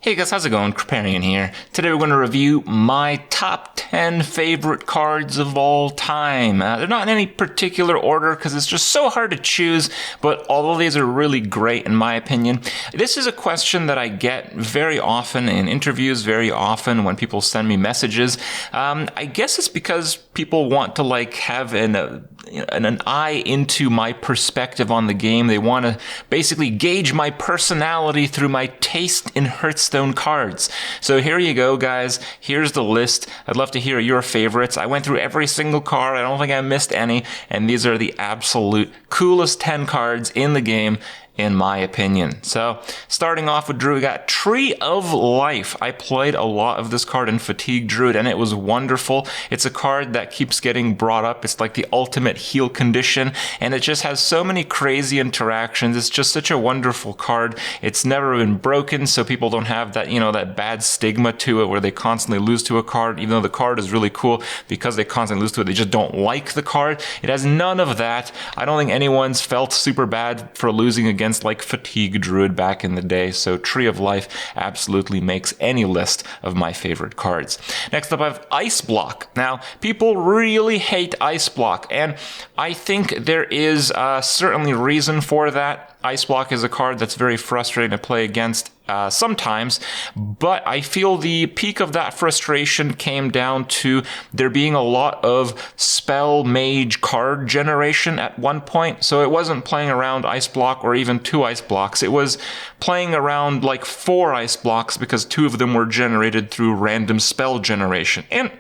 Hey guys, how's it going? Kripparrian here. Today we're going to review my top 10 favorite cards of all time. They're not in any particular order because it's just so hard to choose, but all of these are really great in my opinion. This is a question that I get very often in interviews, very often when people send me messages. I guess it's because people want to have an eye into my perspective on the game. They want to basically gauge my personality through my taste in Hearthstone cards. So here you go, guys. Here's the list. I'd love to hear your favorites. I went through every single card. I don't think I missed any. And these are the absolute coolest 10 cards in the game, in my opinion. So, starting off with Druid, we got Tree of Life. I played a lot of this card in Fatigue Druid, and it was wonderful. It's a card that keeps getting brought up. It's like the ultimate heal condition, and it just has so many crazy interactions. It's just such a wonderful card. It's never been broken, so people don't have that, that bad stigma to it where they constantly lose to a card, even though the card is really cool. Because they constantly lose to it, they just don't like the card. It has none of that. I don't think anyone's felt super bad for losing against Fatigue Druid back in the day, so Tree of Life absolutely makes any list of my favorite cards. Next up I have Iceblock. Now, people really hate Iceblock, and I think there is certainly reason for that. Iceblock is a card that's very frustrating to play against sometimes, but I feel the peak of that frustration came down to there being a lot of spell mage card generation at one point. So it wasn't playing around Iceblock or even 2 Iceblocks. It was playing around 4 Iceblocks because 2 of them were generated through random spell generation. And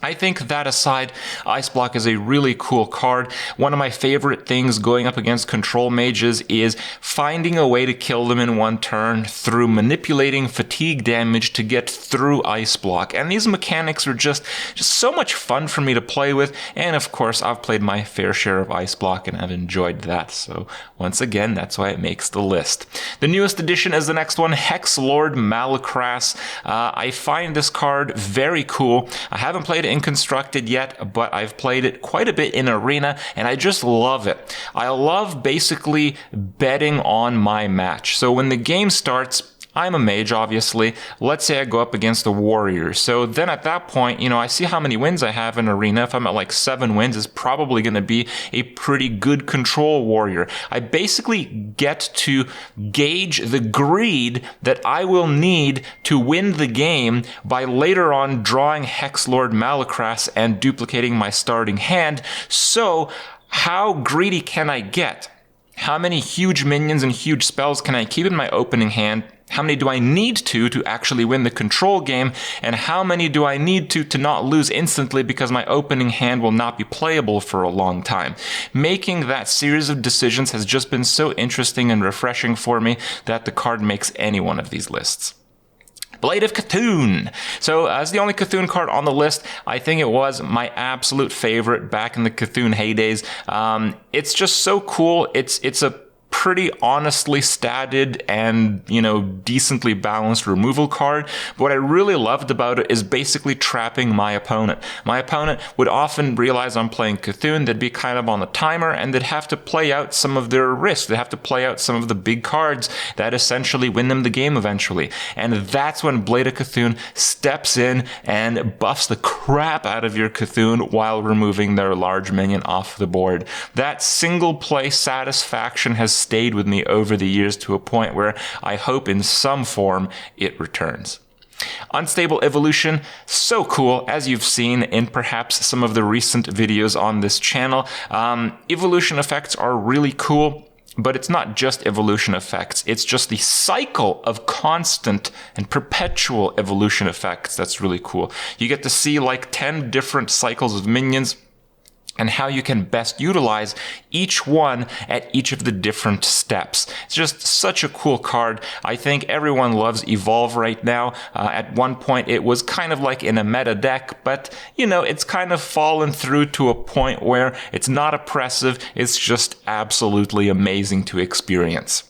I think that aside, Iceblock is a really cool card. One of my favorite things going up against control mages is finding a way to kill them in one turn through manipulating fatigue damage to get through Iceblock. And these mechanics are just so much fun for me to play with. And of course, I've played my fair share of Iceblock and I've enjoyed that. So once again, that's why it makes the list. The newest addition is the next one, Hex Lord Malik. I find this card very cool. I haven't played it in Constructed yet, but I've played it quite a bit in Arena, and I just love it. I love basically betting on my match. So when the game starts, I'm a mage, obviously. Let's say I go up against a warrior. So then at that point, I see how many wins I have in Arena. If I'm at 7 wins, it's probably going to be a pretty good control warrior. I basically get to gauge the greed that I will need to win the game by later on drawing Hex Lord Malik and duplicating my starting hand. So how greedy can I get? How many huge minions and huge spells can I keep in my opening hand? How many do I need to actually win the control game? And how many do I need to not lose instantly because my opening hand will not be playable for a long time? Making that series of decisions has just been so interesting and refreshing for me that the card makes any one of these lists. Blade of Cthun. So as the only Cthun card on the list, I think it was my absolute favorite back in the Cthun heydays. It's just so cool. It's a pretty honestly statted and, decently balanced removal card. But what I really loved about it is basically trapping my opponent. My opponent would often realize I'm playing Cthun, they'd be kind of on the timer, and they'd have to play out some of their risks. They'd have to play out some of the big cards that essentially win them the game eventually. And that's when Blade of Cthun steps in and buffs the crap out of your Cthun while removing their large minion off the board. That single play satisfaction has stayed with me over the years to a point where I hope in some form it returns. Unstable Evolution, so cool, as you've seen in perhaps some of the recent videos on this channel. Evolution effects are really cool, but it's not just evolution effects, it's just the cycle of constant and perpetual evolution effects that's really cool. You get to see 10 different cycles of minions and how you can best utilize each one at each of the different steps. It's just such a cool card. I think everyone loves Evolve right now. At one point, it was kind of in a meta deck, but, it's kind of fallen through to a point where it's not oppressive. It's just absolutely amazing to experience.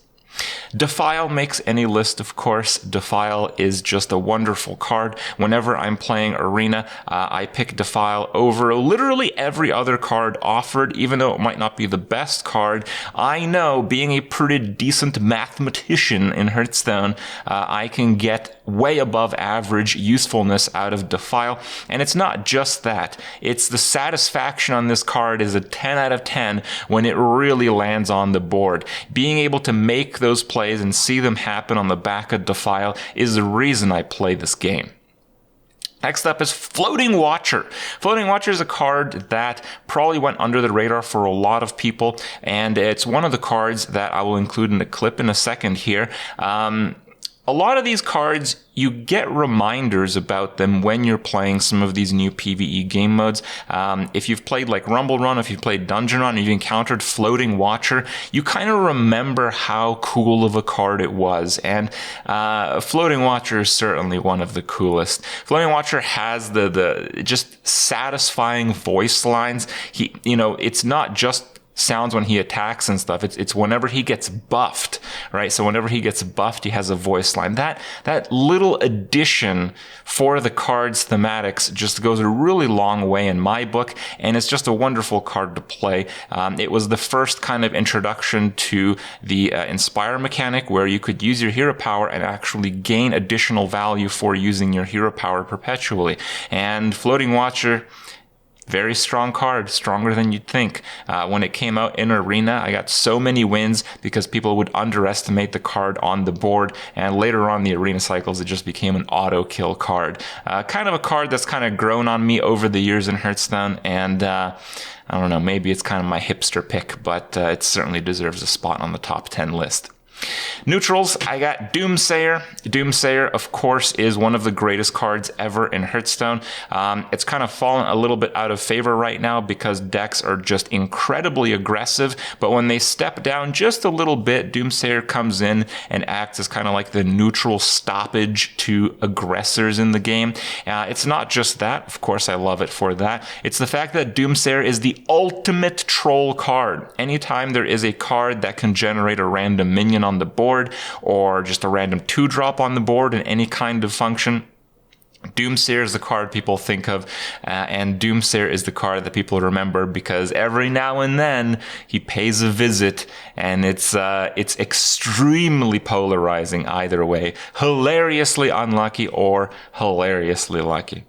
Defile makes any list, of course. Defile is just a wonderful card. Whenever I'm playing Arena, I pick Defile over literally every other card offered, even though it might not be the best card. I know, being a pretty decent mathematician in Hearthstone, I can get way above average usefulness out of Defile. And it's not just that. It's the satisfaction on this card is a 10 out of 10 when it really lands on the board. Being able to make those plays and see them happen on the back of Defile is the reason I play this game. Next up is Floating Watcher. Floating Watcher is a card that probably went under the radar for a lot of people, and it's one of the cards that I will include in the clip in a second here. A lot of these cards, you get reminders about them when you're playing some of these new PvE game modes. If you've played like Rumble Run, if you've played Dungeon Run, and you've encountered Floating Watcher, you kind of remember how cool of a card it was. And Floating Watcher is certainly one of the coolest. Floating Watcher has the just satisfying voice lines. It's not just sounds when he attacks and stuff. It's whenever he gets buffed, right? So whenever he gets buffed, he has a voice line. That little addition for the card's thematics just goes a really long way in my book, and it's just a wonderful card to play. It was the first kind of introduction to the Inspire mechanic, where you could use your hero power and actually gain additional value for using your hero power perpetually. And Floating Watcher, very strong card, stronger than you'd think. When it came out in Arena, I got so many wins because people would underestimate the card on the board, and later on the Arena cycles, it just became an auto kill card. Kind of a card that's kind of grown on me over the years in Hearthstone, and I don't know, maybe it's kind of my hipster pick, but it certainly deserves a spot on the top 10 list. Neutrals, I got Doomsayer. Doomsayer, of course, is one of the greatest cards ever in Hearthstone. It's kind of fallen a little bit out of favor right now because decks are just incredibly aggressive, but when they step down just a little bit, Doomsayer comes in and acts as kind of like the neutral stoppage to aggressors in the game. It's not just that, of course I love it for that. It's the fact that Doomsayer is the ultimate troll card. Anytime there is a card that can generate a random minion on the board, or just a random 2-drop on the board in any kind of function, Doomsayer is the card people think of, and Doomsayer is the card that people remember because every now and then he pays a visit, and it's extremely polarizing either way. Hilariously unlucky or hilariously lucky.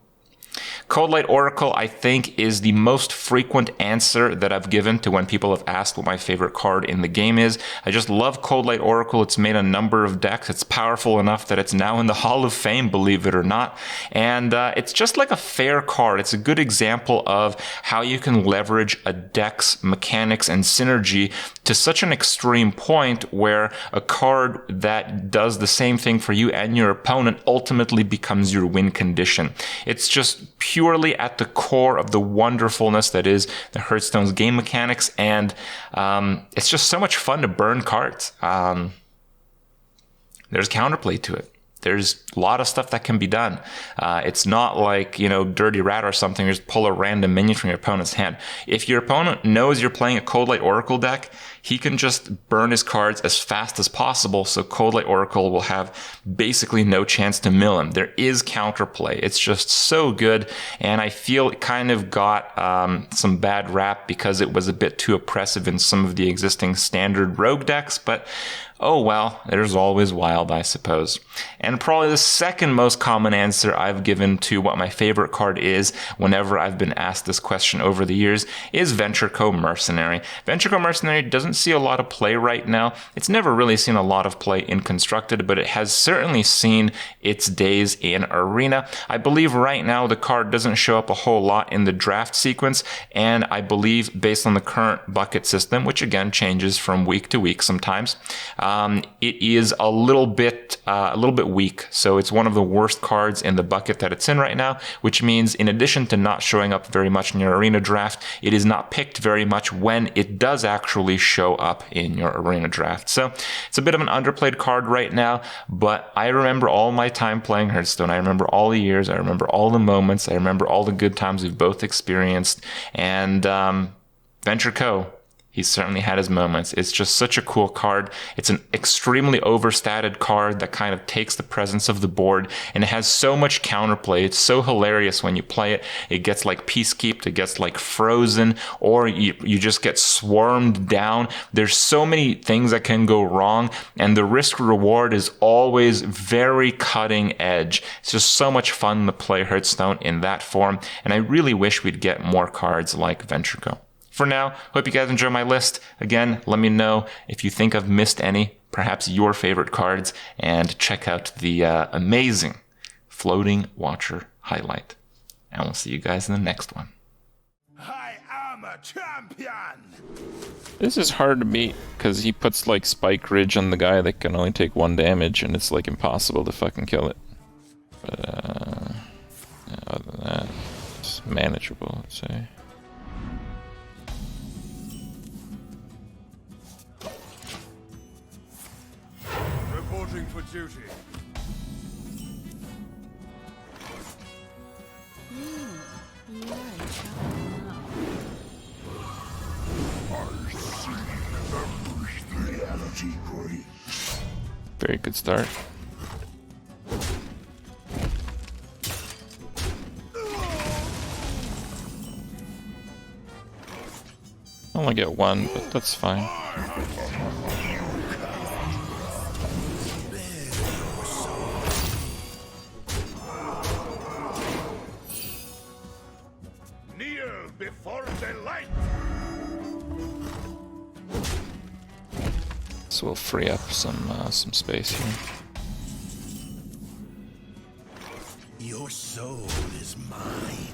Coldlight Oracle, I think, is the most frequent answer that I've given to when people have asked what my favorite card in the game is. I just love Coldlight Oracle. It's made a number of decks. It's powerful enough that it's now in the Hall of Fame, believe it or not. And it's just like a fair card. It's a good example of how you can leverage a deck's mechanics and synergy to such an extreme point where a card that does the same thing for you and your opponent ultimately becomes your win condition. It's just purely at the core of the wonderfulness that is the Hearthstone's game mechanics, and it's just so much fun to burn cards. There's counterplay to it. There's a lot of stuff that can be done. It's not like, Dirty Rat or something. You just pull a random minion from your opponent's hand. If your opponent knows you're playing a Coldlight Oracle deck, he can just burn his cards as fast as possible, so Coldlight Oracle will have basically no chance to mill him. There is counterplay. It's just so good, and I feel it kind of got some bad rap because it was a bit too oppressive in some of the existing standard rogue decks, but oh well, there's always wild, I suppose. And probably the second most common answer I've given to what my favorite card is whenever I've been asked this question over the years is Venture Co. Mercenary. Venture Co. Mercenary doesn't see a lot of play right now. It's never really seen a lot of play in Constructed, but it has certainly seen its days in Arena. I believe right now the card doesn't show up a whole lot in the draft sequence, and I believe based on the current bucket system, which again changes from week to week sometimes, it is a little bit weak. So it's one of the worst cards in the bucket that it's in right now, which means in addition to not showing up very much in your Arena draft, it is not picked very much when it does actually show up in your Arena draft. So it's a bit of an underplayed card right now, but I remember all my time playing Hearthstone. I remember all the years. I remember all the moments. I remember all the good times we've both experienced. And Venture Co. He's certainly had his moments. It's just such a cool card. It's an extremely overstated card that kind of takes the presence of the board, and it has so much counterplay. It's so hilarious when you play it. It gets like peacekeeped, it gets like frozen, or you just get swarmed down. There's so many things that can go wrong, and the risk reward is always very cutting edge. It's just so much fun to play Hearthstone in that form, and I really wish we'd get more cards like Ventrico. For now, hope you guys enjoy my list. Again, let me know if you think I've missed any, perhaps your favorite cards, and check out the amazing Floating Watcher highlight. And we'll see you guys in the next one. I am a champion! This is hard to beat, because he puts like Spike Ridge on the guy that can only take 1 damage, and it's like impossible to fucking kill it. But yeah, other than that, it's manageable, I'd say. Reporting for duty. Very good start. I only get 1, but that's fine. Kneel before the light! So we'll free up some space here. Your soul is mine.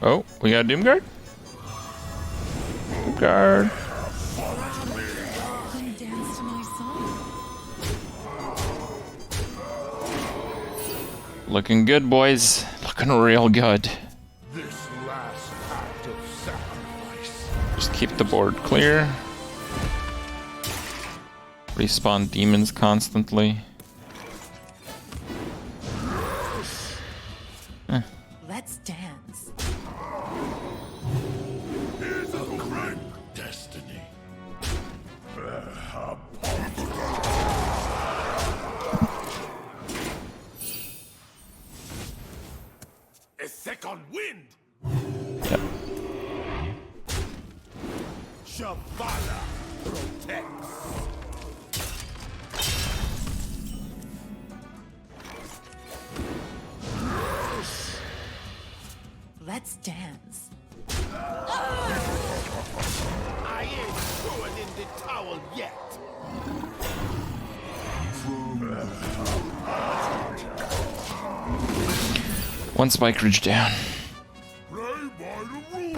Oh, we got a Doomguard? Doomguard. Dance to my song. Looking good, boys. Looking real good. This last act of sacrifice. Just keep the board clear. Respawn demons constantly. Let's dance. Here's a great destiny. A second wind. Yep. Shavala protects. Let's dance. I ain't going in the towel yet. One Spike Ridge down. Play by the rules.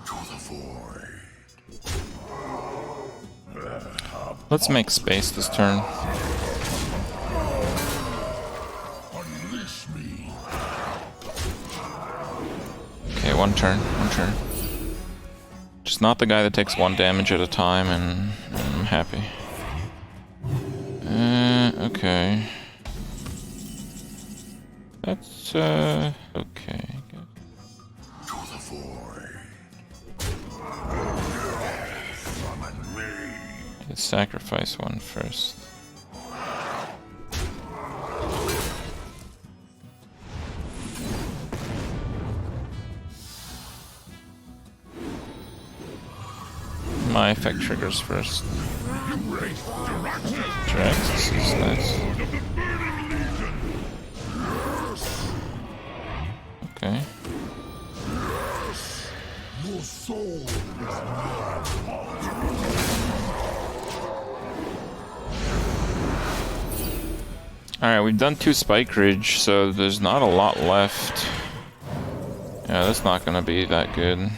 To the void. Let's make space this turn. Unleash me. Okay, one turn. Just not the guy that takes 1 damage at a time, and I'm happy. Okay. That's, okay. Good. To the void. Summon me. Let's sacrifice one first. My effect triggers first. Drax, this is nice. Okay. Your soul is Alright, we've done 2 Spike Ridge, so there's not a lot left. Yeah, that's not gonna be that good.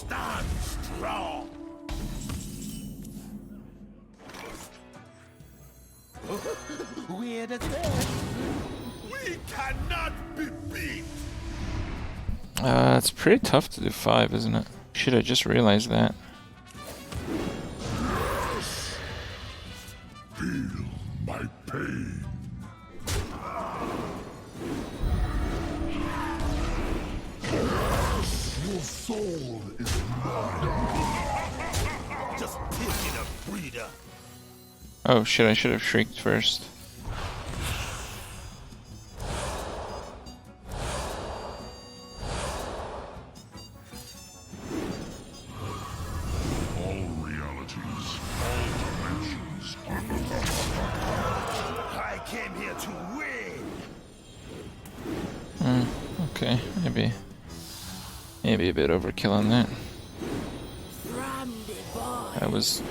stand strong. Weird as that. We cannot be beat. It's pretty tough to do 5, isn't it? Shit, I just realized that. Feel my pain. Your soul is mine. Just picking a breeder. Oh shit, I should have shrieked first. All realities, all dimensions are lost. I came here to win. Okay, maybe a bit overkill on that. That was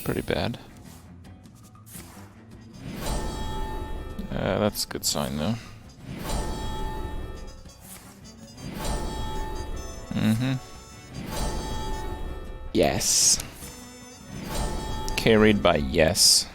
pretty bad. That's a good sign though. Yes. Carried by yes.